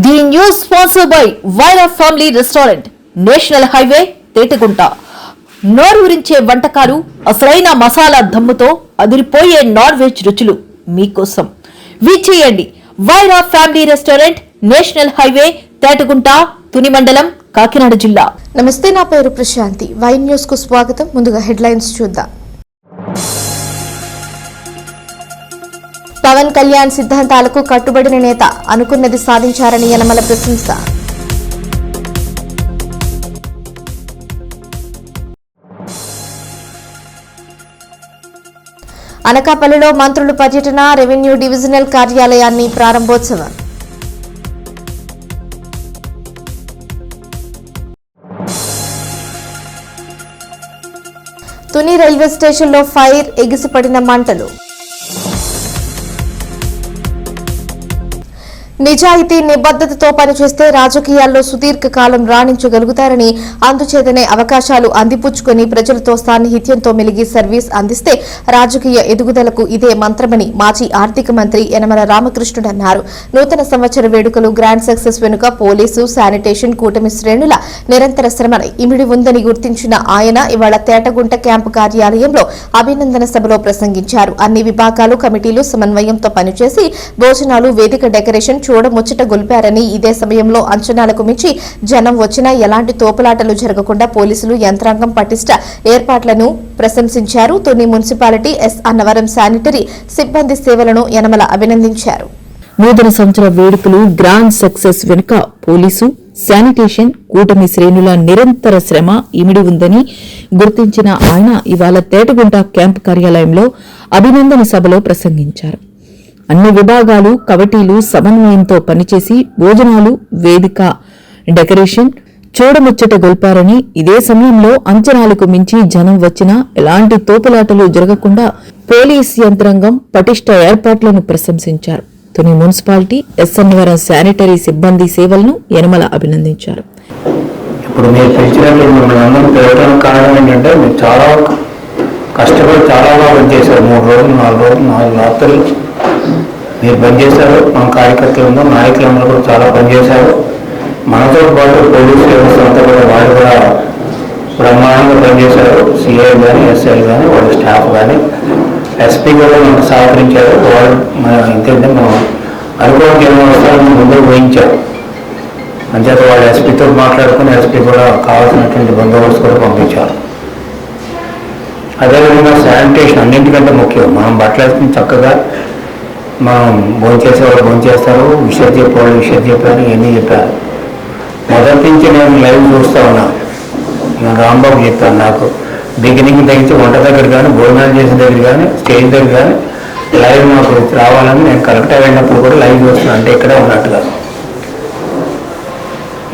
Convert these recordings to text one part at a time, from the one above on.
The news sponsored by Wyra family restaurant, national highway, Tetagunta. నోరూరించే వంటకాలు, అసలైన మసాలా దమ్ముతో అదిరిపోయే నాన్ వెజ్ రుచులు మీకోసం. విచ్చేయండి Wyra family restaurant, national highway, Tetagunta, Tuni మండలం, కాకినాడ జిల్లా. నమస్తే, నా పేరు ప్రశాంతి. వై న్యూస్ కు స్వాగతం. ముందుగా హెడ్లైన్స్ చూద్దాం. పవన్ కళ్యాణ్ సిద్ధాంతాలకు కట్టుబడిన నేత, అనుకున్నది సాధించారని యనమల ప్రశంస. అనకాపల్లిలో మంత్రుల పర్యటన, రెవెన్యూ డివిజనల్ కార్యాలయాన్ని ప్రారంభోత్సవం. తుని రైల్వే స్టేషన్లో ఫైర్, ఎగిసిపడిన మంటలు. నిజాయితీ, నిబద్ధతతో పనిచేస్తే రాజకీయాల్లో సుదీర్ఘకాలం రాణించగలుగుతారని, అందుచేతనే అవకాశాలు అందిపుచ్చుకుని ప్రజలతో సాన్నిహిత్యంతో మెలిగి సర్వీస్ అందిస్తే రాజకీయ ఎదుగుదలకు ఇదే మంత్రమని మాజీ ఆర్థిక మంత్రి యనమల రామకృష్ణుడు అన్నారు. నూతన సంవత్సర వేడుకలు గ్రాండ్ సక్సెస్ వెనుక పోలీసు, శానిటేషన్, కూటమి శ్రేణుల నిరంతర శ్రమ ఇమిడి ఉందని గుర్తించిన ఆయన ఇవాళ తేటగుంట క్యాంపు కార్యాలయంలో అభినందన సభలో ప్రసంగించారు. అన్ని విభాగాలు, కమిటీలు సమన్వయంతో పనిచేసి భోజనాలు, వేదిక డెకరేషన్ చూడముచ్చట గొలిపారని, ఇదే సమయంలో అంచనాలకు మించి జనం వచ్చినా ఎలాంటి తోపులాటలు జరగకుండా పోలీసులు యంత్రాంగం పటిష్ట ఏర్పాట్లను ప్రశంసించారు. తుని మున్సిపాలిటీ ఎస్ అన్నవరం శానిటరీ సిబ్బంది సేవలను యనమల అభినందించారు. నూతన సంవత్సర వేడుకలు గ్రాండ్ సక్సెస్ వెనుక పోలీసు, శానిటేషన్, కూటమి శ్రేణుల నిరంతర శ్రమ ఇమిడి ఉందని గుర్తించిన ఆయన ఇవాళ తేటగుంట క్యాంపు కార్యాలయంలో అభినందన సభలో ప్రసంగించారు. అన్ని విభాగాలు, కమిటీలు సమన్వయంతో పనిచేసి భోజనాలు, వేదిక డెకరేషన్ చూడముచ్చట గొల్పారని, ఇదే సమయంలో అంచనాలకు మించి జనం వచ్చినా ఎలాంటి తోపులాటలు జరగకుండా పోలీస్ యంత్రాంగం పటిష్ట ఏర్పాట్లను ప్రశంసించారు. తుని మున్సిపాలిటీ ఎస్ అన్నవరం శానిటరీ సిబ్బంది సేవలను యనమల అభినందించారు. ఇప్పుడు మీరు పిలిచినట్టు మిమ్మల్ని అందరూ పిలవడానికి కారణం ఏంటంటే మీరు చాలా కష్టపడి చాలా బాగా పనిచేశారు. 3 రోజులు, 4 రోజులు, 4 రాత్రులు మీరు పనిచేశారు. మన కార్యకర్తలు, నాయకులందరూ కూడా చాలా పనిచేశారు. మనతో పాటు పోలీస్ వ్యవస్థ అంతా కూడా వాళ్ళు కూడా బ్రహ్మాండంగా పనిచేశారు. సిఐ కానీ, ఎస్ఐ కానీ, వాళ్ళ స్టాఫ్ కానీ, ఎస్పీ కూడా మనకు సహకరించారు. వాళ్ళు ఎందుకంటే మనం అనుకోవడానికి ఏమైనా వస్తారని ముందు ఊహించారు. అంచేత వాళ్ళు ఎస్పీతో మాట్లాడుకుని ఎస్పీ కూడా కావాల్సినటువంటి బందోబస్తు కూడా పంపించారు. అదేవిధంగా శానిటేషన్ అన్నింటికంటే ముఖ్యం. మనం బట్టలు వేసుకుని చక్కగా మనం భోంచేసేవాళ్ళు భోంచేస్తారు, విషయం చెప్పేవాళ్ళు విషయం చెప్పారు, ఇవన్నీ చెప్పారు. మొదటి నుంచి నేను లైవ్ చూస్తూ ఉన్నాను. నేను రాంబాబు చెప్పాను, నాకు బిగినింగ్ దగ్గర వంట దగ్గర కానీ, భోజనాలు చేసే దగ్గర కానీ, స్టేజ్ దగ్గర కానీ లైవ్ నాకు రావాలని నేను కరెక్ట్గా వెళ్ళినప్పుడు కూడా లైవ్ చూస్తున్నాను. అంటే ఇక్కడే ఉన్నట్టుగా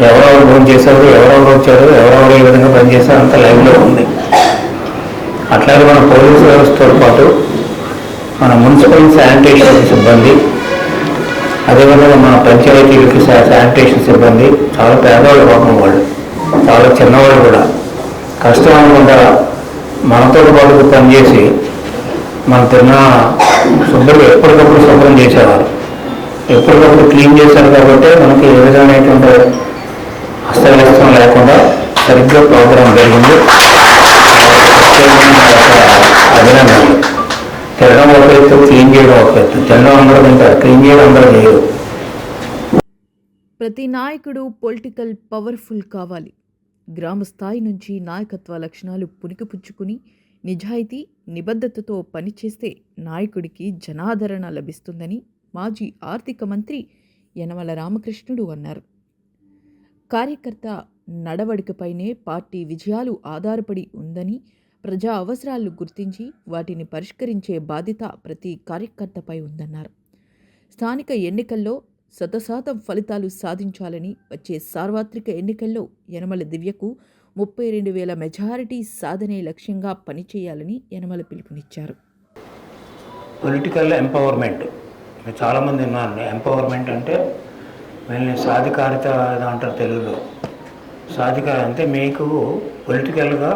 ఎవరెవరు భోజనం చేశారు, ఎవరెవరు వచ్చారు, ఎవరెవరు ఏ విధంగా పనిచేశారు అంత లైవ్లో ఉంది. అట్లాగే మన పోలీసు వ్యవస్థతో పాటు మన మున్సిపల్ శానిటేషన్ సిబ్బంది, అదేవిధంగా మన పంచాయతీలకి శానిటేషన్ సిబ్బంది చాలా పేదవాళ్ళు, పాపం వాళ్ళు చాలా చిన్నవాళ్ళు కూడా కష్టం అనుకుంటా మనతో పాటు పనిచేసి మన తిన్న శుభ్రం ఎప్పటికప్పుడు శుభ్రం చేసేవారు. ఎప్పటికప్పుడు క్లీన్ చేశారు కాబట్టి మనకి ఏ విధమైనటువంటి అస్తవ్యస్తం లేకుండా సరిగ్గా ప్రోగ్రాం జరిగింది. అభినందనలు. తినడం ఒక ఎత్తు, క్లీన్ చేయడం ఒక ఎత్తు. తినడం అందరూ తింటారు, క్లీన్ చేయడం అందరూ చేయరు. ప్రతి నాయకుడు పొలిటికల్ పవర్ఫుల్ కావాలి. గ్రామ స్థాయి నుంచి నాయకత్వ లక్షణాలు పుణికిపుచ్చుకుని నిజాయితీ, నిబద్ధతతో పనిచేస్తే నాయకుడికి జనాదరణ లభిస్తుందని మాజీ ఆర్థిక మంత్రి యనమల రామకృష్ణుడు అన్నారు. కార్యకర్త నడవడికపైనే పార్టీ విజయాలు ఆధారపడి ఉందని, ప్రజా అవసరాలు గుర్తించి వాటిని పరిష్కరించే బాధ్యత ప్రతి కార్యకర్తపై ఉందన్నారు. స్థానిక ఎన్నికల్లో 100% ఫలితాలు సాధించాలని, వచ్చే సార్వత్రిక ఎన్నికల్లో యనమల దివ్యకు 32,000 మెజారిటీ సాధనే లక్ష్యంగా పనిచేయాలని యనమల పిలుపునిచ్చారు. పొలిటికల్ ఎంపవర్మెంట్ చాలామంది ఉన్నారు. ఎంపవర్మెంట్ అంటే వీళ్ళని సాధికారిత అంటారు తెలుగులో. సాధికార అంటే మీకు పొలిటికల్గా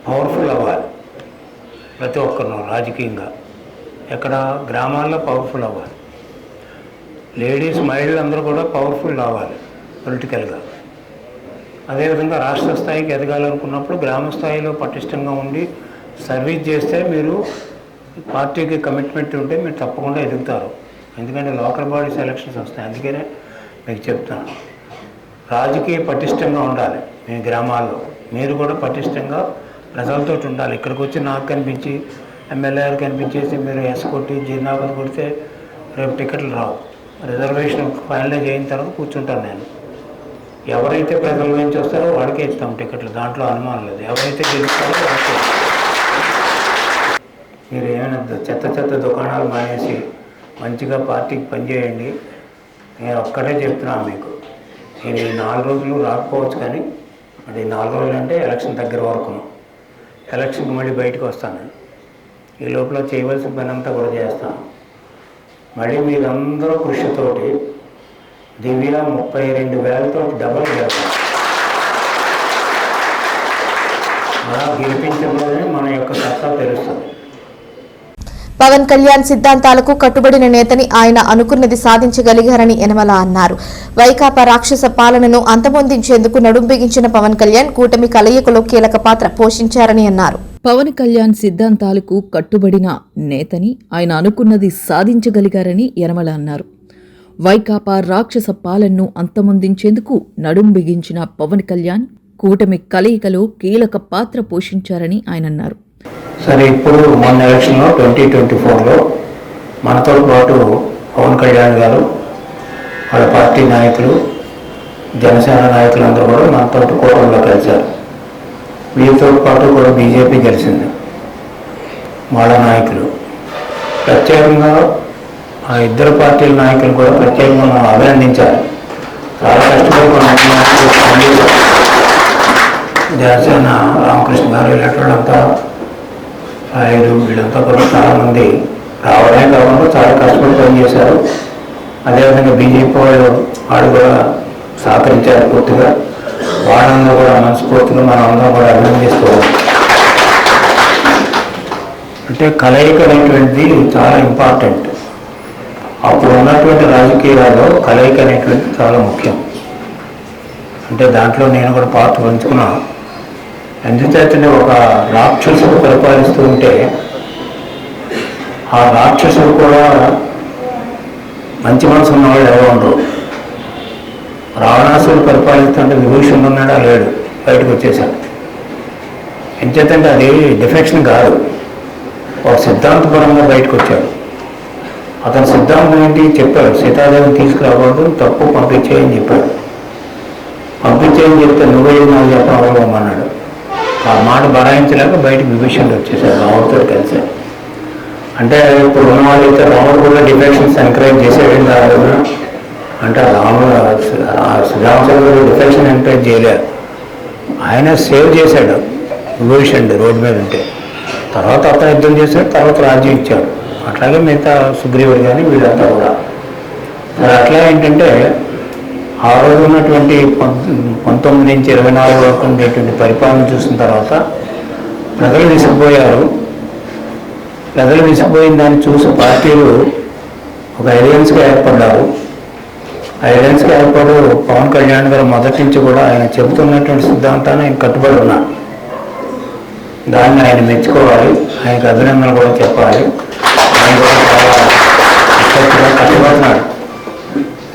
పవర్ఫుల్ అవ్వాలి. ప్రతి ఒక్కరు రాజకీయంగా ఎక్కడ గ్రామాల్లో పవర్ఫుల్ అవ్వాలి. లేడీస్ మహిళలు అందరూ కూడా పవర్ఫుల్ రావాలి పొలిటికల్గా. అదేవిధంగా రాష్ట్ర స్థాయికి ఎదగాలనుకున్నప్పుడు గ్రామ స్థాయిలో పటిష్టంగా ఉండి సర్వీస్ చేస్తే మీరు పార్టీకి కమిట్మెంట్ ఉంటే మీరు తప్పకుండా ఎదుగుతారు. ఎందుకంటే లోకల్ బాడీస్ ఎలక్షన్స్ వస్తాయి. అందుకనే మీకు చెప్తాను, రాజకీయ పటిష్టంగా ఉండాలి. మీ గ్రామాల్లో మీరు కూడా పటిష్టంగా ప్రజలతో ఉండాలి. ఇక్కడికి వచ్చి నాకు కనిపించి ఎమ్మెల్యేలు కనిపించేసి మీరు కొట్టి జీర్ణాపతి కొడితే రేపు టికెట్లు రావు. రిజర్వేషన్ ఫైనలైజ్ అయిన తర్వాత కూర్చుంటాను నేను. ఎవరైతే ప్రజల నుంచి వస్తారో వాడికే ఇస్తాం టికెట్లు, దాంట్లో అనుమానం లేదు. ఎవరైతే గెలుస్తారో వాడికే. మీరు ఏమైనా చెత్త దుకాణాలు మానేసి మంచిగా పార్టీకి పనిచేయండి. నేను ఒక్కటే చెప్తున్నాను మీకు, నేను ఈ 4 రోజులు రాకపోవచ్చు, కానీ అది 4 రోజులు అంటే ఎలక్షన్ దగ్గర వరకు. ఎలక్షన్కి మళ్ళీ బయటకు వస్తాను. ఈ లోపల చేయవలసిన పని అంతా కూడా చేస్తాను. మళ్ళీ మీరందరూ కృషితోటి దివ్య 32,000తో డబల్ చేస్తాం. అలా గెలిపించబోదని మన యొక్క సత్తా తెలుస్తుంది. పవన్ కళ్యాణ్ సిద్ధాంతాలకు కట్టుబడిన నేతని, ఆయన అనుకున్నది సాధించగలిగారని యనమల అన్నారు. వైకాపా రాక్షస పాలనను అంతమొందించేందుకు నడుం బిగించిన పవన్ కళ్యాణ్ కూటమి కలయికలో కీలక పాత్ర పోషించారని అన్నారు. పవన్ కళ్యాణ్ సిద్ధాంతాలకు కట్టుబడిన నేతని, ఆయన అనుకున్నది సాధించగలిగారని యనమల అన్నారు. వైకాపా రాక్షస పాలనను అంతమొందించేందుకు నడుం బిగించిన పవన్ కళ్యాణ్ కూటమి కలయికలో కీలక పాత్ర పోషించారని ఆయన అన్నారు. సరే, ఇప్పుడు మొన్న ఎలక్షన్లో 2024లో మనతో పాటు పవన్ కళ్యాణ్ గారు, వాళ్ళ పార్టీ నాయకులు, జనసేన నాయకులందరూ కూడా మనతో కూటమిలో కలిశారు. వీరితో పాటు కూడా బీజేపీ గెలిచింది. వాళ్ళ నాయకులు ప్రత్యేకంగా ఆ ఇద్దరు పార్టీల నాయకులు కూడా ప్రత్యేకంగా మనం అభినందించాలి. చాలా కష్టపడి పనిచేశారు. జనసేన రామకృష్ణ గారు ఇలాంటివాళ్ళంతా వీళ్ళంతా కూడా చాలామంది రావడమే కాకుండా చాలా కష్టపడి పనిచేశారు. అదేవిధంగా బీజేపీ వాళ్ళు కూడా సహకరించారు పూర్తిగా. వాళ్ళందరూ కూడా మనస్ఫూర్తిగా మనం అందరం కూడా అభినందిసుకోవాలి. అంటే కలయిక అనేటువంటిది చాలా ఇంపార్టెంట్. అప్పుడు ఉన్నటువంటి రాజకీయాల్లో కలయిక అనేటువంటిది చాలా ముఖ్యం. అంటే దాంట్లో నేను కూడా పాత్ర పంచుకున్నాను. ఎందుచేతనే ఒక రాక్షసుడు పరిపాలిస్తూ ఉంటే ఆ రాక్షసుడు కూడా మంచి మనసు ఉన్నవాళ్ళు ఎవరు ఉండరు. రావణాసుడు పరిపాలిస్తుంటే విభూషణుడు ఉన్నాడా, లేడు, బయటకు వచ్చేసాడు. ఎంచేతంటే అది డిఫెక్షన్ కాదు, ఒక సిద్ధాంతపరంగా బయటకు వచ్చాడు. అతని సిద్ధాంతం ఏంటి చెప్పాడు, సీతాదేవిని తీసుకురాకూడదు, తప్పు పంపించేయని చెప్పాడు. పంపించేయని చెప్తే నువ్వే నాకు చెప్పమన్నాడు. ఆ మాట బరాయించలేక బయటకు విభీషణుడు వచ్చేసాడు రాముడితో కలిసి. అంటే ఇప్పుడు ఉన్న వాళ్ళు అయితే రాముడు కూడా డిఫెక్షన్స్ ఎంకరేజ్ చేసేది కాదు. అంటే శ్రీరామచంద్రుడు డిఫెక్షన్ ఎంకరేజ్ చేయలేదు, ఆయన సేవ్ చేశాడు విభీషణుడు రోడ్డు మీద ఉంటే. తర్వాత అతను యుద్ధం చేశాడు, తర్వాత రాజ్యం ఇచ్చాడు. అట్లాగే మిగతా సుగ్రీవుడు కానీ వీళ్ళంతా కూడా. మరి అట్లా ఏంటంటే ఆ రోజు ఉన్నటువంటి 19 నుంచి 24 వరకు ఉండేటువంటి పరిపాలన చూసిన తర్వాత ప్రజలు విసిగిపోయారు. ప్రజలు విసిగిపోయిన దాన్ని చూసి పార్టీలు ఒక అలయన్స్గా ఏర్పడ్డారు. అలయన్స్గా ఏర్పడు పవన్ కళ్యాణ్ గారు మొదటి నుంచి కూడా ఆయన చెబుతున్నటువంటి సిద్ధాంతాన్ని ఆయన కట్టుబడి ఉన్నారు. దాన్ని ఆయన మెచ్చుకోవాలి, ఆయనకు అభినందనలు కూడా చెప్పాలి. ఆయన కూడా చాలా కట్టుబడినాడు.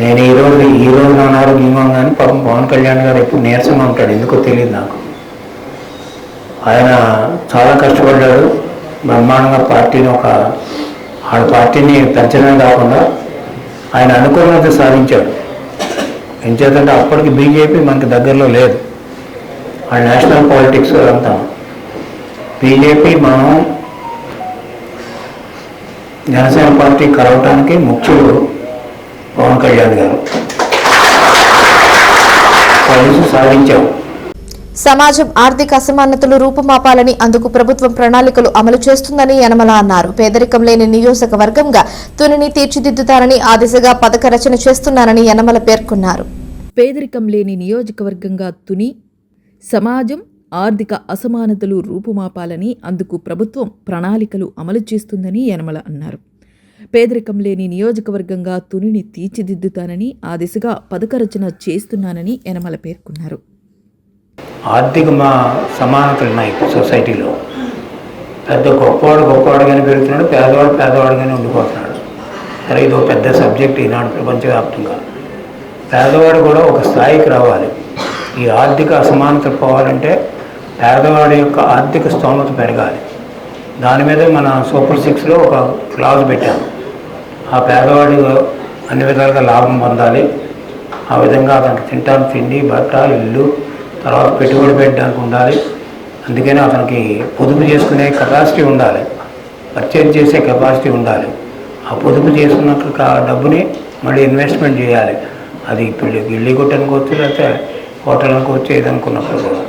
నేను ఈ రోజు అనారోగ్యంగా కానీ పాపం పవన్ కళ్యాణ్ గారు ఎప్పుడు నీరసంగా ఉంటాడు, ఎందుకో తెలియదు నాకు. ఆయన చాలా కష్టపడ్డాడు, బ్రహ్మాండంగా పార్టీని ఆడ పార్టీని పెంచడమే కాకుండా ఆయన అనుకున్నది సాధించాడు. ఎంచేతంటే అప్పటికి బీజేపీ మనకి దగ్గరలో లేదు, ఆ నేషనల్ పాలిటిక్స్ అంతా. బీజేపీ మనం జనసేన పార్టీ కలవటానికి ముఖ్యుడు పవన్ కళ్యాణ్ గారు. సాధించాం. సమాజం ఆర్థిక అసమానతలు రూపుమాపాలని, అందుకు ప్రభుత్వం ప్రణాళికలు అమలు చేస్తుందని యనమల అన్నారు. పేదరికం లేని నియోజకవర్గంగా తునిని తీర్చిదిద్దుతారని, ఆ దిశగా పథక రచన చేస్తున్నారని యనమల పేర్కొన్నారు. పేదరికం లేని నియోజకవర్గంగా తుని సమాజం ఆర్థిక అసమానతలు రూపుమాపాలని, అందుకు ప్రభుత్వం ప్రణాళికలు అమలు చేస్తుందని యనమల అన్నారు. పేదరికం లేని నియోజకవర్గంగా తునిని తీర్చిదిద్దుతానని, ఆ దిశగా పథక రచన చేస్తున్నానని యనమల పేర్కొన్నారు. ఆర్థిక సమానతలు ఉన్నాయి సొసైటీలో. పెద్ద గొప్పవాడుగానే పెరుగుతున్నాడు, పేదవాడుగానే ఉండిపోతున్నాడు. సరే, ఇది ఒక పెద్ద సబ్జెక్ట్ ఈనాడు ప్రపంచవ్యాప్తంగా. పేదవాడు కూడా ఒక స్థాయికి రావాలి. ఈ ఆర్థిక అసమానతలు పోవాలంటే పేదవాడి యొక్క ఆర్థిక స్తోమత పెరగాలి. దాని మీద మన సూపర్ 6లో ఒక క్లాజ్ పెట్టాము. ఆ పేదవాడు అన్ని విధాలుగా లాభం పొందాలి. ఆ విధంగా అతనికి తింటాను తిండి, బట్ట, ఇల్లు, తర్వాత పెట్టుబడి పెట్టడానికి ఉండాలి. అందుకని అతనికి పొదుపు చేసుకునే కెపాసిటీ ఉండాలి, పర్చేజ్ చేసే కెపాసిటీ ఉండాలి. ఆ పొదుపు చేసుకున్న డబ్బుని మళ్ళీ ఇన్వెస్ట్మెంట్ చేయాలి. అది ఇల్లు కొట్టనుకోవచ్చు, లేకపోతే హోటల్ అనుకోవచ్చు, ఏదనుకున్నప్పుడు కూడా.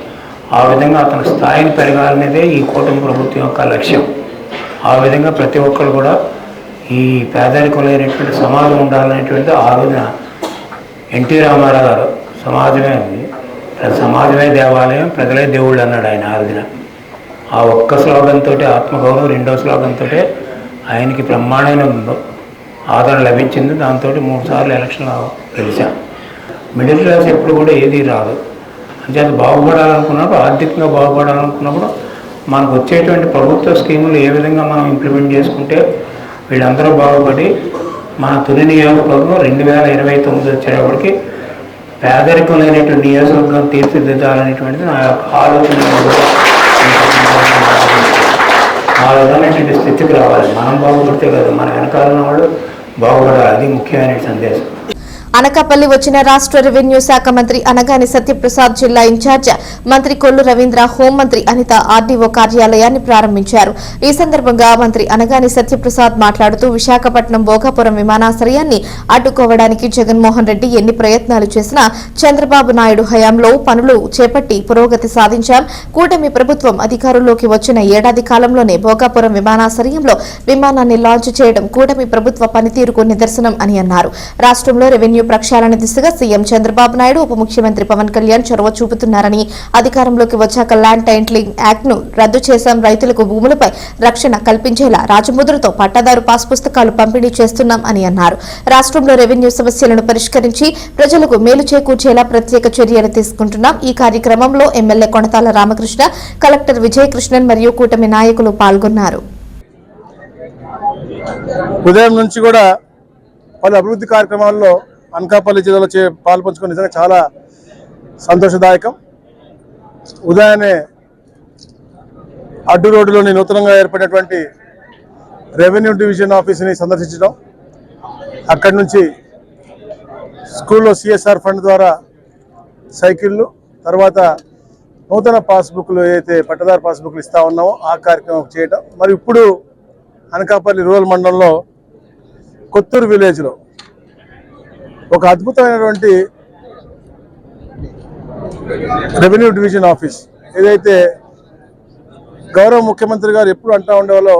ఆ విధంగా అతని స్థాయిని పెరగాలనేదే ఈ కూటమి ప్రభుత్వం యొక్క లక్ష్యం. ఆ విధంగా ప్రతి ఒక్కరు కూడా ఈ పేదరికం లేనటువంటి సమాజం ఉండాలనేటువంటిది ఆ రోజున ఎన్టీ రామారావు గారు సమాజమే దేవాలయం, ప్రజలే దేవుళ్ళు అన్నాడు ఆయన ఆ రోజున. ఆ ఒక్క స్లోగన్తో ఆత్మగౌరవం, రెండో స్లోగన్తో ఆయనకి బ్రహ్మాండమైన ఆదరణ లభించింది. దాంతో 3 సార్లు ఎలక్షన్లో గెలిచాం. మిడిల్ క్లాస్ ఎప్పుడు కూడా ఏది రాదు. అంటే అది బాగుపడాలనుకున్నప్పుడు, ఆర్థికంగా బాగుపడాలనుకున్నప్పుడు మనకు వచ్చేటువంటి ప్రభుత్వ స్కీములు ఏ విధంగా మనం ఇంప్లిమెంట్ చేసుకుంటే వీళ్ళందరూ బాగుపడి మన తుని నియోజకవర్గం 2029 వచ్చేటప్పటికి పేదరికం లేనటువంటి నియోజకవర్గం తీర్చిదిద్దాలనేటువంటిది నా యొక్క ఆలోచన. ఆ విధమైనటువంటి స్థితికి రావాలి. మనం బాగుపడితే కదా మన వెనకాల వాళ్ళు బాగుపడాలి. అది ముఖ్యమైన సందేశం. అనకాపల్లి వచ్చిన రాష్ట్ర రెవెన్యూ శాఖ మంత్రి అనగాని సత్యప్రసాద్, జిల్లా ఇన్ఛార్జ్ మంత్రి కొల్లు రవీంద్ర, హోంమంత్రి అనిత ఆర్డీఓ కార్యాలయాన్ని ప్రారంభించారు. ఈ సందర్భంగా మంత్రి అనగాని సత్యప్రసాద్ మాట్లాడుతూ విశాఖపట్నం భోగాపురం విమానాశ్రయాన్ని అడ్డుకోవడానికి జగన్మోహన్ రెడ్డి ఎన్ని ప్రయత్నాలు చేసినా చంద్రబాబు నాయుడు హయాంలో పనులు చేపట్టి పురోగతి సాధించాం. కూటమి ప్రభుత్వం అధికారంలోకి వచ్చిన ఏడాది కాలంలోనే భోగాపురం విమానాశ్రయంలో విమానాన్ని లాంచ్ చేయడం కూటమి ప్రభుత్వ పనితీరుకు నిదర్శనం అని అన్నారు. రాష్ట్రంలో రెవెన్యూ ప్రక్షాళన దిశగా సీఎం చంద్రబాబు నాయుడు, ఉప ముఖ్యమంత్రి పవన్ కళ్యాణ్ చొరవ చూపుతున్నారని, అధికారంలోకి వచ్చాక ల్యాండ్ టైటిలింగ్ యాక్ట్ ను రద్దు చేశాం, రైతులకు భూములపై రక్షణ కల్పించేలా రాజముద్రతో పట్టాదారు పాస్ పుస్తకాలు పంపిణీ చేస్తున్నాం అని అన్నారు. రాష్ట్రంలో రెవెన్యూ సమస్యలను పరిష్కరించి ప్రజలకు మేలు చేకూర్చేలా ప్రత్యేక చర్యలు తీసుకుంటున్నాం. ఈ కార్యక్రమంలో ఎమ్మెల్యే కొణతాల రామకృష్ణ, కలెక్టర్ విజయకృష్ణన్ మరియు కూటమి నాయకులు పాల్గొన్నారు. ఉదయం నుంచి కూడా పలు అభివృద్ధి కార్యక్రమాల్లో అనకాపల్లి జిల్లాలో పాల్పంచుకుని నిజంగా చాలా సంతోషదాయకం. ఉదయాన్నే అడ్డు రోడ్డులోని నూతనంగా ఏర్పడినటువంటి రెవెన్యూ డివిజన్ ఆఫీస్ని సందర్శించడం, అక్కడి నుంచి స్కూల్లో సిఎస్ఆర్ ఫండ్ ద్వారా సైకిళ్ళు, తర్వాత నూతన పాస్బుక్లు ఏదైతే పట్టదారు పాస్బుక్లు ఇస్తా ఉన్నామో ఆ కార్యక్రమం చేయటం, మరి ఇప్పుడు అనకాపల్లి రూరల్ మండలంలో కొత్తూరు విలేజ్లో ఒక అద్భుతమైనటువంటి రెవెన్యూ డివిజన్ ఆఫీస్ ఏదైతే గౌరవ ముఖ్యమంత్రి గారు ఎప్పుడు అంటూ ఉండేవాళ్ళో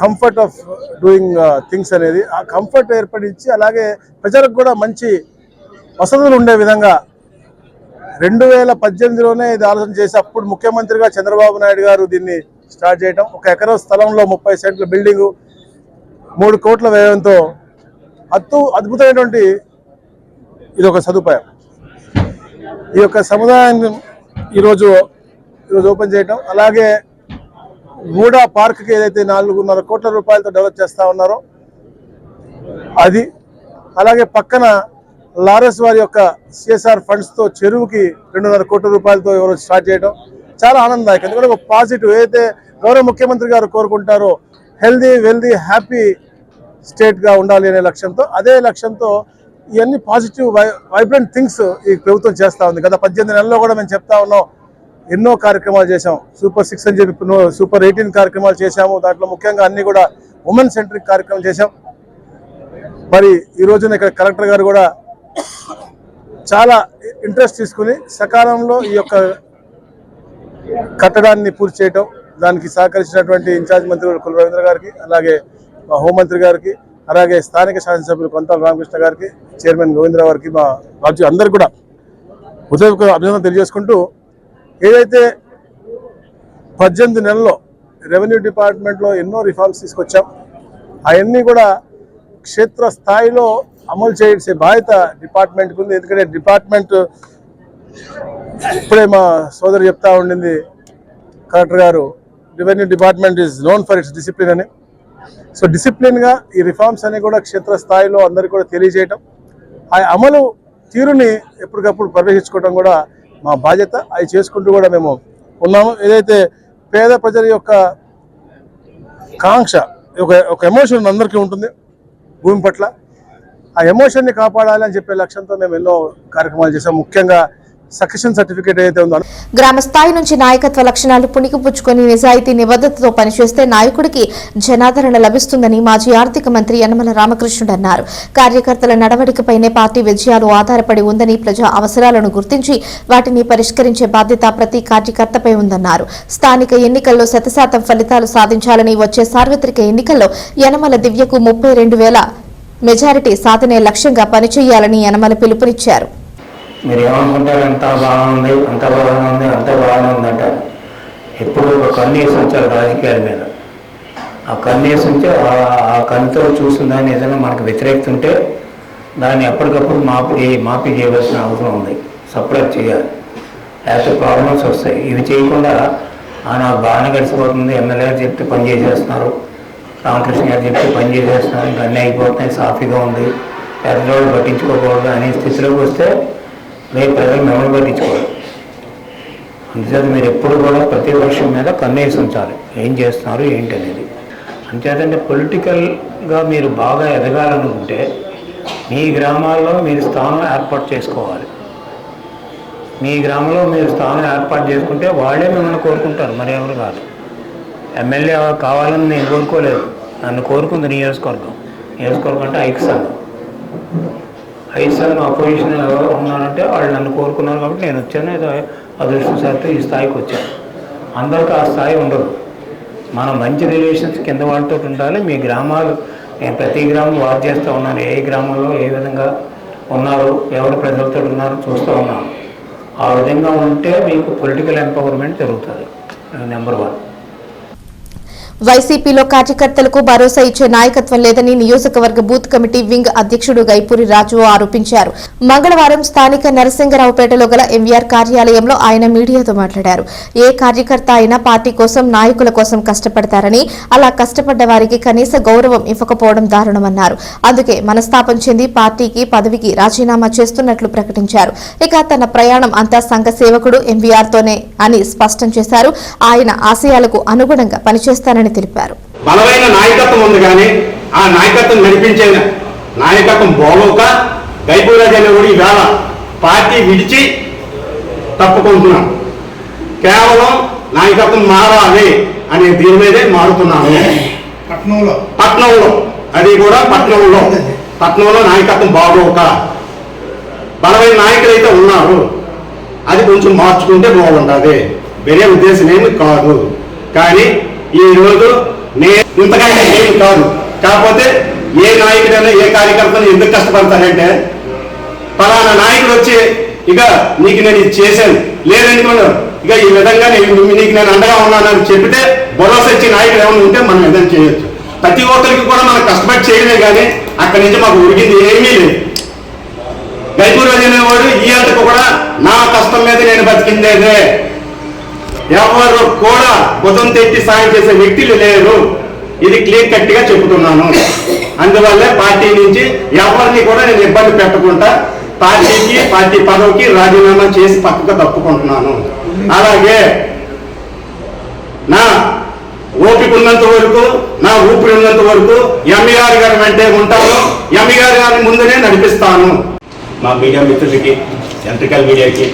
కంఫర్ట్ ఆఫ్ డూయింగ్ థింగ్స్ అనేది, ఆ కంఫర్ట్ ఏర్పడించి అలాగే ప్రజలకు కూడా మంచి వసతులు ఉండే విధంగా 2018లోనే ఇది ఆలోచన చేసి అప్పుడు ముఖ్యమంత్రిగా చంద్రబాబు నాయుడు గారు దీన్ని స్టార్ట్ చేయడం. 1 ఎకరం స్థలంలో 30 సెంట్ల బిల్డింగు, 3 కోట్ల వ్యయంతో అద్భుతమైనటువంటి ఇది ఒక సదుపాయం. ఈ యొక్క సముదాయాన్ని ఈరోజు ఓపెన్ చేయటం, అలాగే గూడా పార్క్కి ఏదైతే 4.5 కోట్ల రూపాయలతో డెవలప్ చేస్తూ ఉన్నారో అది, అలాగే పక్కన లారెస్ వారి యొక్క సిఎస్ఆర్ ఫండ్స్తో చెరువుకి 2.5 కోట్ల రూపాయలతో ఎవరో స్టార్ట్ చేయడం చాలా ఆనందదాయకం. ఎందుకంటే ఒక పాజిటివ్ ఏదైతే గౌరవ ముఖ్యమంత్రి గారు కోరుకుంటారో హెల్దీ, వెల్దీ, హ్యాపీ స్టేట్గా ఉండాలి అనే లక్ష్యంతో, అదే లక్ష్యంతో ఇవన్నీ పాజిటివ్ వైబ్రెంట్ థింగ్స్ ఈ ప్రభుత్వం చేస్తూ ఉంది. గత 18 నెలల్లో కూడా మేము చెప్తా ఉన్నాం, ఎన్నో కార్యక్రమాలు చేశాం. సూపర్ 6 అని చెప్పి సూపర్ 18 కార్యక్రమాలు చేశాము. దాంట్లో ముఖ్యంగా అన్ని కూడా ఉమెన్ సెంట్రిక్ కార్యక్రమం చేశాం. మరి ఈ రోజున ఇక్కడ కలెక్టర్ గారు కూడా చాలా ఇంట్రెస్ట్ తీసుకుని సకాలంలో ఈ యొక్క కట్టడాన్ని పూర్తి చేయటం, దానికి సహకరించినటువంటి ఇన్ఛార్జ్ మంత్రి కొల్లు రవీంద్ర గారికి, అలాగే మా హోంమంత్రి గారికి, అలాగే స్థానిక శాసనసభ్యులు కొంతాల రామకృష్ణ గారికి, చైర్మన్ గోవిందరావు గారికి, మా రాజు అందరికీ కూడా హృదయపూర్వక అభినందన తెలియజేసుకుంటూ, ఏదైతే 18 నెలల్లో రెవెన్యూ డిపార్ట్మెంట్లో ఎన్నో రిఫార్మ్స్ తీసుకొచ్చాం, అవన్నీ కూడా క్షేత్ర స్థాయిలో అమలు చేసే బాధ్యత డిపార్ట్మెంట్కి ఉంది. ఎందుకంటే డిపార్ట్మెంట్ ఇప్పుడే మా సోదరు చెప్తా ఉండింది కలెక్టర్ గారు, revenue department is known for it's discipline అని. సో డిసిప్లిన్గా ఈ రిఫార్మ్స్ అన్ని కూడా క్షేత్ర స్థాయిలో అందరికీ కూడా తెలియజేయటం, ఆ అమలు తీరుని ఎప్పటికప్పుడు పర్యవేక్షించుకోవడం కూడా మా బాధ్యత. అవి చేసుకుంటూ కూడా మేము ఉన్నాము. ఏదైతే పేద ప్రజల యొక్క కాంక్ష, ఒక ఎమోషన్ అందరికీ ఉంటుంది భూమి పట్ల, ఆ ఎమోషన్ని కాపాడాలని చెప్పే లక్ష్యంతో మేము ఎన్నో కార్యక్రమాలు చేసాం. ముఖ్యంగా సక్సెషన్ సర్టిఫికేట్ ఏదైతే ఉందో గ్రామ స్థాయి నుంచి నాయకత్వ లక్షణాలు పుణికిపుచ్చుకొని నిజాయితీ నిబద్ధతతో పనిచేస్తే నాయకుడికి జనాదరణ లభిస్తుందని మాజీ ఆర్థిక మంత్రి యనమల రామకృష్ణుడు అన్నారు. కార్యకర్తల నడవడికపైనే పార్టీ విజయాలు ఆధారపడి ఉందని, ప్రజా అవసరాలను గుర్తించి వాటిని పరిష్కరించే బాధ్యత ప్రతి కార్యకర్తపై ఉందన్నారు. స్థానిక ఎన్నికల్లో 100% ఫలితాలు సాధించాలని, వచ్చే సార్వత్రిక ఎన్నికల్లో యనమల దివ్యకు 32,000 మెజారిటీ సాధనే లక్ష్యంగా పనిచేయాలని యనమల పిలుపునిచ్చారు. మీరు ఏమనుకుంటారు, అంతా బాగుంది, అంతా బాగుంది, అంతా బాగానే ఉందంటారు. ఎప్పుడు ఒక కన్నేసి ఉంచారు రాజకీయాల మీద. ఆ కన్నేసి ఉంటే ఆ కన్నుతో చూసిన దాన్ని ఏదైనా మనకు వ్యతిరేకత ఉంటే దాన్ని ఎప్పటికప్పుడు మాఫీ చేయవలసిన అవసరం ఉంది. సపరేట్ చేయాలి, లేకపోతే ప్రాబ్లమ్స్ వస్తాయి. ఇవి చేయకుండా నాకు బాగానే గడిచిపోతుంది, ఎమ్మెల్యే గారు చెప్తే పని చేసేస్తున్నారు, రామకృష్ణ గారు చెప్తే పని చేసేస్తున్నారు, ఇంకా అన్నీ అయిపోతున్నాయి, సాఫీగా ఉంది, పెద్దవాళ్ళు పట్టించుకోకూడదు అనే స్థితిలోకి వస్తే రేపు ప్రజలు మిమ్మల్ని పట్టించుకోవాలి. అందుచేత మీరు ఎప్పుడు కూడా ప్రతిపక్షం మీద కన్నేసి ఉంచాలి, ఏం చేస్తున్నారు ఏంటి అనేది. అంచేతంటే పొలిటికల్గా మీరు బాగా ఎదగాలనుకుంటే మీ గ్రామాల్లో మీరు స్థానం ఏర్పాటు చేసుకోవాలి. మీ గ్రామంలో మీరు స్థానం ఏర్పాటు చేసుకుంటే వాళ్ళే మిమ్మల్ని కోరుకుంటారు, మరి ఎవరు కాదు. ఎమ్మెల్యే కావాలని నేను కోరుకోలేదు, నన్ను కోరుకుంది నియోజకవర్గం అంటే ఐదు సంఘం అపోజిషన్ ఎవరు ఉన్నారంటే వాళ్ళు నన్ను కోరుకున్నారు కాబట్టి నేను వచ్చాను. ఏదో అదృష్టశాత్తు ఈ స్థాయికి వచ్చాను. అందరికీ ఆ స్థాయి ఉండదు. మనం మంచి రిలేషన్స్ కింద వాళ్ళతో ఉండాలి. మీ గ్రామాలు, నేను ప్రతి గ్రామం వాచ్ చేస్తూ ఉన్నాను, ఏ గ్రామంలో ఏ విధంగా ఉన్నారు, ఎవరు ప్రజలతో ఉన్నారో చూస్తూ ఉన్నాను. ఆ విధంగా ఉంటే మీకు పొలిటికల్ ఎంపవర్మెంట్ జరుగుతుంది. నెంబర్ 1. వైసీపీలో కార్యకర్తలకు భరోసా ఇచ్చే నాయకత్వం లేదని నియోజకవర్గ బూత్ కమిటీ వింగ్ అధ్యక్షుడు గైపూరి రాజు ఆరోపించారు. మంగళవారం స్థానిక నరసింగరావుపేటలో గల ఎంవీఆర్ కార్యాలయంలో ఆయన మీడియాతో మాట్లాడారు. ఏ కార్యకర్త అయినా పార్టీ కోసం, నాయకుల కోసం కష్టపడతారని, అలా కష్టపడ్డ వారికి కనీస గౌరవం ఇవ్వకపోవడం దారుణమన్నారు. అందుకే మనస్తాపం చెంది పార్టీకి, పదవికి రాజీనామా చేస్తున్నట్లు ప్రకటించారు. ఇక తన ప్రయాణం అంతా సంఘ సేవకుడు ఎంవీఆర్తోనే అని స్పష్టం చేశారు. ఆయన ఆశయాలకు అనుగుణంగా పనిచేస్తానని తెలిపారు. బలమైన నాయకత్వం ఉంది, కానీ ఆ నాయకత్వం నడిపించే నాయకత్వం బాగోక గైపూరాజు అనేవాడు ఈవేళ పార్టీ విడిచి తప్పుకుంటున్నాం. కేవలం నాయకత్వం మారాలి అనే దీని మీదే మారుతున్నాను. పట్నంలో అది కూడా పట్నంలో నాయకత్వం బాగోక బలమైన నాయకులు అయితే ఉన్నారు, అది కొంచెం మార్చుకుంటే బాగుంటుంది. వేరే ఉద్దేశం ఏమి కాదు. కానీ ఈ రోజు నేను ఇంతకంటే ఏమి కాదు. కాకపోతే ఏ నాయకుడైనా, ఏ కార్యకర్తలు ఎందుకు కష్టపడతారంటే, ఫలానా నాయకుడు వచ్చి ఇక నీకు నేను ఇది చేశాను లేదనుకోండి, ఇక ఈ విధంగా నీకు నేను అండగా ఉన్నానని చెప్తే భరోసా ఇచ్చే నాయకుడు ఏమైనా ఉంటే మనం ఏదైనా చేయొచ్చు. ప్రతి ఒక్కరికి కూడా మనం కష్టపడి చేయలే, కానీ అక్కడి నుంచి మాకు ఉడికింది ఏమీ లేదు. గైపూరాజు అనేవాడు ఈ అంతకు కూడా నా కష్టం మీద నేను బతికిందేదే, ఎవరు కూడా భుజం తెచ్చి సాయం చేసే వ్యక్తులు లేరు. ఇది క్లియర్ కట్ గా చెబుతున్నాను. అందువల్లే పార్టీ నుంచి ఎవరిని కూడా నేను ఇబ్బంది పెట్టకుండా పార్టీకి, పార్టీ పదవికి రాజీనామా చేసి పక్కగా తప్పుకుంటున్నాను. అలాగే నా ఓపిక ఉన్నంత వరకు, నా ఊపిరి ఉన్నంత వరకు ఎంఈఆర్ గారి వెంటే ఉంటాను, ఎంఈఆర్ గారి ముందునే నడిపిస్తాను. మా మీడియా మిత్రులకి, ఎలక్ట్రికల్ మీడియాకి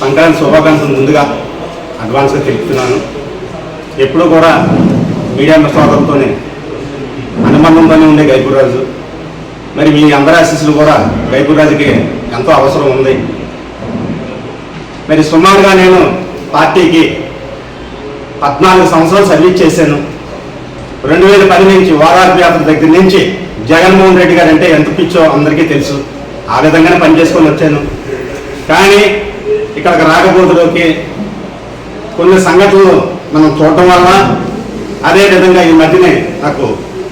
సంక్రాంతి శుభాకాంక్షలు ముందుగా అడ్వాన్స్గా తెలుపుతున్నాను. ఎప్పుడూ కూడా మీడియా సోదరులతోనే అనుబంధంతోనే ఉండే గైపూరాజు. మరి మీ అందరి ఆశీస్సులు కూడా గైపూరాజుకి ఎంతో అవసరం ఉంది. మరి సుమారుగా నేను పార్టీకి 14 సంవత్సరాలు సర్వీస్ చేశాను. 2010 నుంచి వారాది యాత్ర దగ్గర నుంచి జగన్మోహన్ రెడ్డి గారు అంటే ఎంత పిచ్చో అందరికీ తెలుసు. ఆ విధంగానే పనిచేసుకొని వచ్చాను. కానీ ఇక్కడికి రాకపోతులోకి కొన్ని సంఘటనలు మనం చూడటం వల్ల, అదేవిధంగా ఈ మధ్యనే నాకు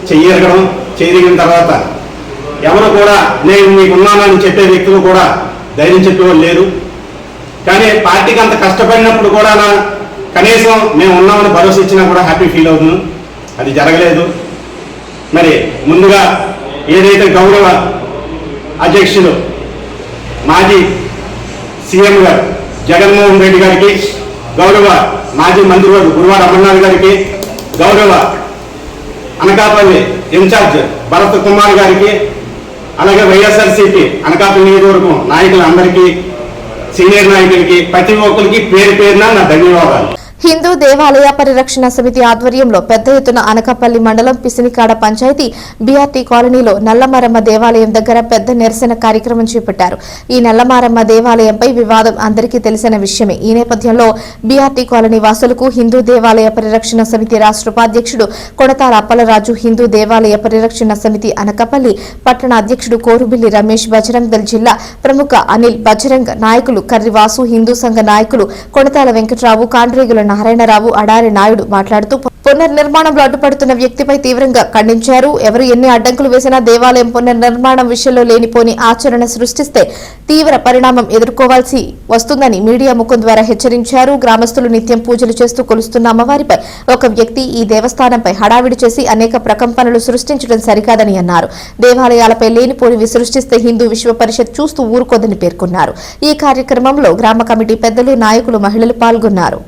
చెయ్యగడం చేయగలిగిన తర్వాత ఎవరు కూడా నేను మీకు ఉన్నానని చెప్పే వ్యక్తులు కూడా ధైర్యం చెప్పేవాళ్ళు లేరు. కానీ పార్టీకి అంత కష్టపడినప్పుడు కూడా కనీసం మేము ఉన్నామని భరోసా ఇచ్చినా కూడా హ్యాపీ ఫీల్ అవుతున్నాను. అది జరగలేదు. మరి ముందుగా ఏదైతే గౌరవ అధ్యక్షులు మాజీ సీఎం గారు జగన్మోహన్ రెడ్డి గారికి, గౌరవ మాజీ మంత్రివర్గ గురువాడ అమర్నాథ్ గారికి, గౌరవ అనకాపల్లి ఇన్ఛార్జ్ భరత్ కుమార్ గారికి, అలాగే వైఎస్ఆర్సీపీ అనకాపల్లి నియోజకవర్గం నాయకులందరికీ, సీనియర్ నాయకులకి, ప్రతి ఒక్కరికి పేరు పేరున నా ధన్యవాదాలు. హిందూ దేవాలయ పరిరక్షణ సమితి ఆధ్వర్యంలో పెద్ద ఎత్తున అనకాపల్లి మండలం పిసినికాడ పంచాయతీ బీఆర్టీ కాలనీలో నల్లమారమ్మ దేవాలయం దగ్గర పెద్ద నిరసన కార్యక్రమం చేపట్టారు. ఈ నల్లమారమ్మ దేవాలయంపై వివాదం అందరికీ తెలిసిన విషయమే. ఈ నేపథ్యంలో బీఆర్టీ కాలనీ వాసులకు హిందూ దేవాలయ పరిరక్షణ సమితి రాష్ట్ర ఉపాధ్యక్షుడు కొడతాల అప్పలరాజు, హిందూ దేవాలయ పరిరక్షణ సమితి అనకాపల్లి పట్టణ అధ్యక్షుడు కోరుబిల్లి రమేష్, బజరంగ్ దళ్ జిల్లా ప్రముఖ అనిల్, బజరంగ్ నాయకులు కర్రివాసు, హిందూ సంఘ నాయకులు కొడతాల వెంకట్రావు, కాండ్రేగుల నారాయణరావు, అడారి నాయుడు మాట్లాడుతూ పునర్నిర్మాణంలో అడ్డుపడుతున్న వ్యక్తిపై తీవ్రంగా ఖండించారు. ఎవరు ఎన్ని అడ్డంకులు వేసినా దేవాలయం పునర్నిర్మాణం విషయంలో లేనిపోని ఆచరణ సృష్టిస్తే తీవ్ర పరిణామం ఎదుర్కోవాల్సి వస్తుందని మీడియా ముఖం ద్వారా హెచ్చరించారు. గ్రామస్తులు నిత్యం పూజలు చేస్తూ కొలుస్తున్న అమ్మవారిపై ఒక వ్యక్తి ఈ దేవస్థానంపై హడావిడి చేసి అనేక ప్రకంపనలు సృష్టించడం సరికాదని అన్నారు. దేవాలయాలపై లేనిపోనివి సృష్టిస్తే హిందూ విశ్వ పరిషత్ చూస్తూ ఊరుకోదని పేర్కొన్నారు. ఈ కార్యక్రమంలో గ్రామ కమిటీ పెద్దలు, నాయకులు, మహిళలు పాల్గొన్నారు.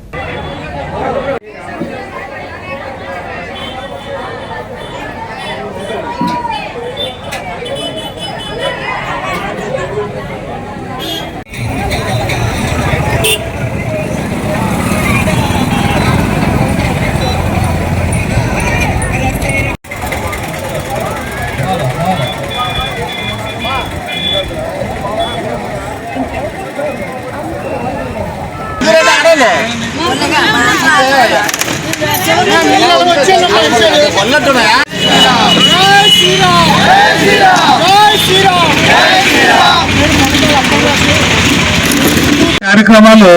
కార్యక్రమాలు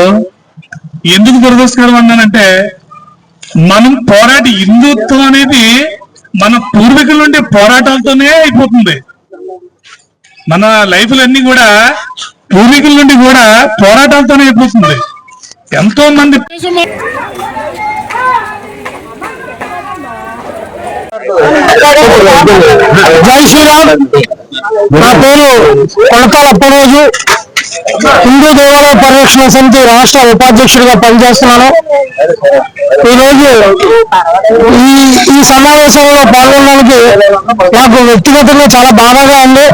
ఎందుకు దురదృష్టకరం అన్నానంటే, మనం హిందుత్వం అనేది మన పూర్వీకుల నుండి పోరాటాలతోనే అయిపోతుంది. మన లైఫ్లన్నీ కూడా పూర్వీకుల నుండి కూడా పోరాటాలతోనే అయిపోతుంది. ఎంతో మంది జై శ్రీరామ్. నా పేరు కొడతాల అప్పరోజు, హిందూ దేవాలయ పరిరక్షణ సమితి రాష్ట్ర ఉపాధ్యక్షుడిగా పనిచేస్తున్నాను. ఈరోజు ఈ సమావేశంలో పాల్గొనడానికి నాకు వ్యక్తిగతంగా చాలా బాధగా ఉంది.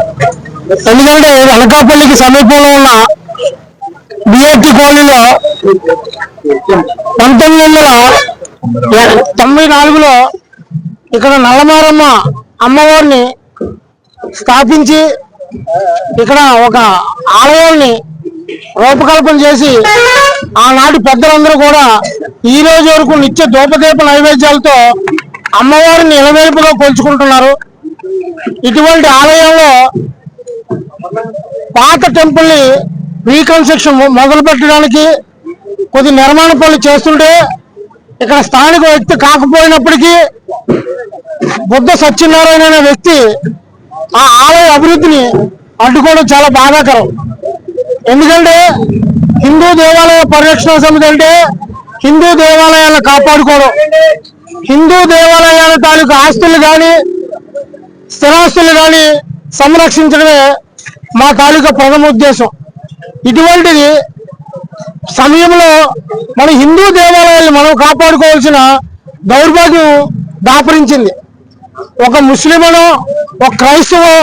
ఎందుకంటే అనకాపల్లికి సమీపంలో ఉన్న బిఆర్టీ కాలనీలో 1994లో ఇక్కడ నల్లమారమ్మ అమ్మవారిని స్థాపించి ఇక్కడ ఒక ఆలయాన్ని రూపకల్పన చేసి ఆనాటి పెద్దలందరూ కూడా ఈ రోజు వరకు నిత్య ధూపదీప నైవేద్యాలతో అమ్మవారిని ఇలవేల్పుగా కొలుచుకుంటున్నారు. ఇటువంటి ఆలయంలో పాత టెంపుల్ ని రీకన్స్ట్రక్షన్ మొదలు పెట్టడానికి కొద్ది నిర్మాణ పనులు చేస్తుంటే ఇక్కడ స్థానిక వ్యక్తి కాకపోయినప్పటికీ బుద్ధ సత్యనారాయణ అనే వ్యక్తి ఆ ఆలయ అభివృద్ధిని అడ్డుకోవడం చాలా బాధాకరం. ఎందుకంటే హిందూ దేవాలయ పరిరక్షణ సమితి అంటే హిందూ దేవాలయాలను కాపాడుకోవడం, హిందూ దేవాలయాల తాలూకు ఆస్తులు కానీ స్థిరాస్తులు కానీ సంరక్షించడమే మా తాలూకా ప్రథమ ఉద్దేశం. ఇటువంటిది సమయంలో మన హిందూ దేవాలయాలను మనం కాపాడుకోవాల్సిన దౌర్భాగ్యం దాపరించింది. ఒక ముస్లింను, ఒక క్రైస్తవు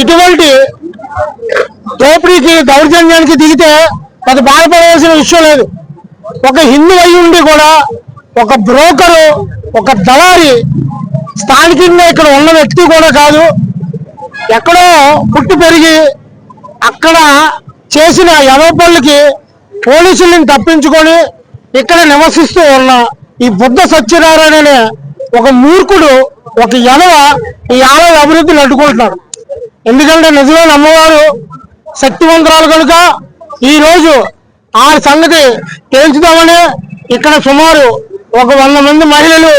ఇటువంటి దోపిడీకి, దౌర్జన్యానికి దిగితే అది బాధపడవలసిన విషయం లేదు. ఒక హిందూ అయి ఉండి కూడా ఒక బ్రోకరు, ఒక దళారి, స్థానికంగా ఇక్కడ ఉన్న వ్యక్తి కూడా కాదు, ఎక్కడో పుట్టి పెరిగి అక్కడ చేసిన యవపల్లికి పోలీసులను తప్పించుకొని ఇక్కడ నివసిస్తూ ఉన్న ఈ బుద్ధ సత్యనారాయణ అనే ఒక మూర్ఖుడు, ఒక యనవ ఈ ఆలయ అభివృద్ధిని అడ్డుకుంటున్నాడు. ఎందుకంటే నిజమైన అమ్మవారు శక్తివంతురాలు కనుక ఈ రోజు ఆ సంగతి తేల్చుదామని ఇక్కడ సుమారు ఒక 100 మంది మహిళలు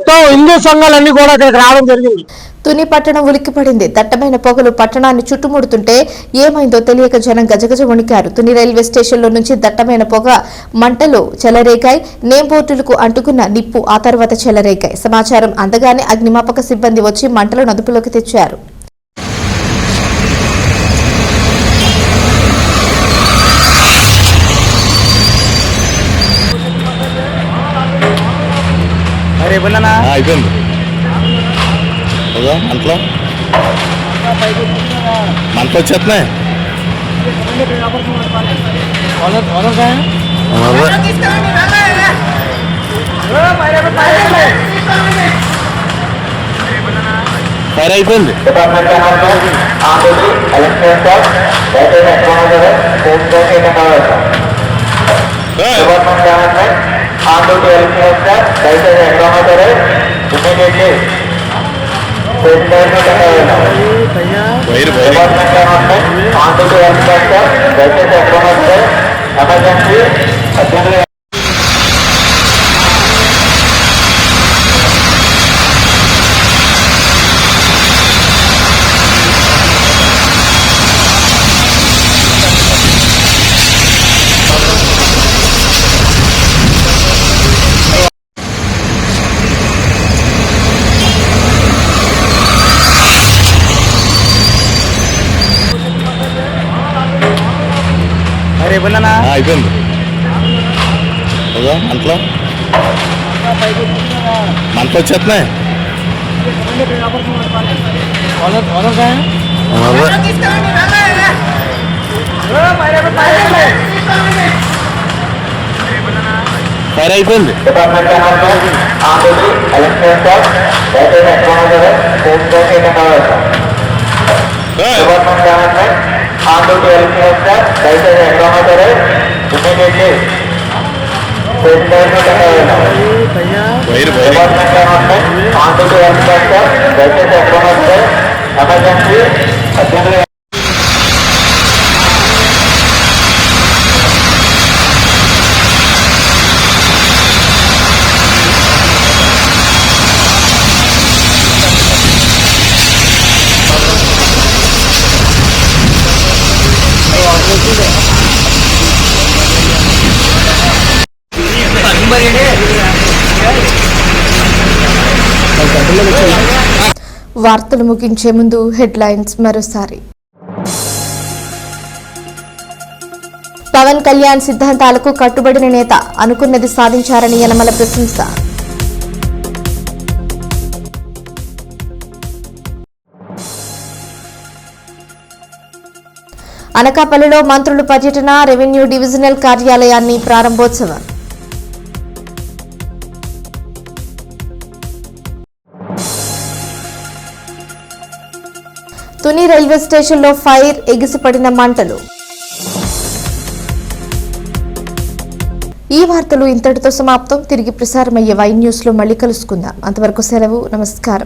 మొత్తం హిందూ సంఘాలన్నీ కూడా ఇక్కడికి రావడం జరిగింది. తుని పట్టణం ఉలిక్కిపడింది. దట్టమైన పొగలు పట్టణాన్ని చుట్టుముడుతుంటే ఏమైందో తెలియక జనం గజగజ వణికారు. తుని రైల్వే స్టేషన్లో నుంచి దట్టమైన పొగ మంటలు చెలరేగాయి. నేమ్ బోర్డులకు అంటుకున్న నిప్పు ఆ తర్వాత చెలరేగాయి. సమాచారం అందగానే అగ్నిమాపక సిబ్బంది వచ్చి మంటలను అదుపులోకి తెచ్చారు. అయిపోయింది మంటలో వచ్చేస్తున్నాయి. ఫైర్ అయిపోయింది. వైర్ అయిపోయింది మంటలో వచ్చేస్తున్నాయి. ఫైర్ అయిపోయింది. వైర్ వార్తలు ముగించే ముందు హెడ్లైన్స్ మరోసారి. పవన్ కళ్యాణ్ సిద్ధాంతాలకు కట్టుబడిన నేత, అనుకున్నది సాధించారని యనమల ప్రశంస. అనకాపల్లిలో మంత్రుల పర్యటన, రెవెన్యూ డివిజనల్ కార్యాలయాన్ని ప్రారంభోత్సవం. తుని రైల్వే స్టేషన్లో ఫైర్, ఎగిసిపడిన మంటలు. ఈ వార్తలు ఇంతటితో సమాప్తం. తిరిగి ప్రసారమయ్యే వై న్యూస్ లో మళ్ళీ కలుసుకుందాం. అంతవరకు సెలవు, నమస్కారం.